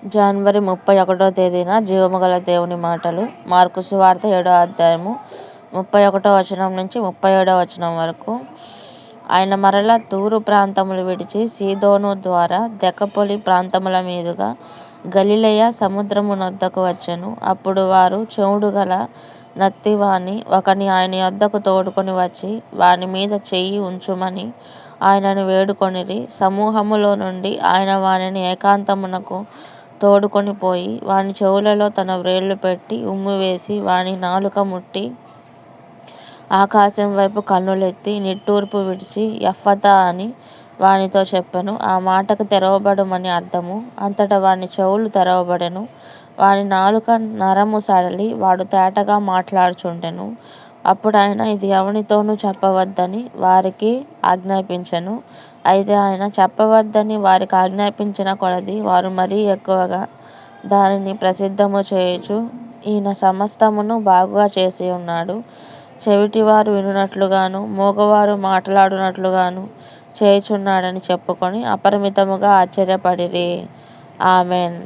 జనవరి 31వ తేదీన జీవముగల దేవుని మాటలు. మార్కు సువార్త 7వ అధ్యాయము 31వ వచనం నుంచి 37వ వచనం వరకు. ఆయన మరలా తూరు ప్రాంతములు విడిచి సీదోను ద్వారా దెకపొలి ప్రాంతముల మీదుగా గలిలయ సముద్రమునొద్దకు వచ్చెను. అప్పుడు వారు చెవుడు గల నత్తివాని ఒకని ఆయన యొద్దకు తోడుకొని వచ్చి వాని మీద చెయ్యి ఉంచుమని ఆయనను వేడుకొనిరి. సమూహములో నుండి ఆయన వానిని ఏకాంతమునకు తోడుకొని పోయి వాని చెవులలో తన వ్రేళ్ళు పెట్టి ఉమ్మివేసి వాని నాలుక ముట్టి ఆకాశం వైపు కన్నులెత్తి నిట్టూర్పు విడిచి ఎఫ్ఫతా అని వానితో చెప్పెను. ఆ మాటకు తెరవబడుమని అర్థము. అంతటా వాని చెవులు తెరవబడెను. వాని నాలుక నరము సడలి వాడు తేటగా మాట్లాడుచుండెను. అప్పుడాయన ఇది ఎవనితోనూ చెప్పవద్దని వారికి ఆజ్ఞాపించెను. అయితే ఆయన చెప్పవద్దని వారికి ఆజ్ఞాపించిన కొలది వారు మరీ ఎక్కువగా దానిని ప్రసిద్ధము చేయుచు, ఈయన సమస్తమును బాగుగా చేసి ఉన్నాడు, చెవిటివారు వినునట్లుగాను మూగవారు మాట్లాడునట్లుగాను చేయుచున్నాడని చెప్పుకొని అపరిమితముగా ఆశ్చర్యపడిరి. ఆమెన్.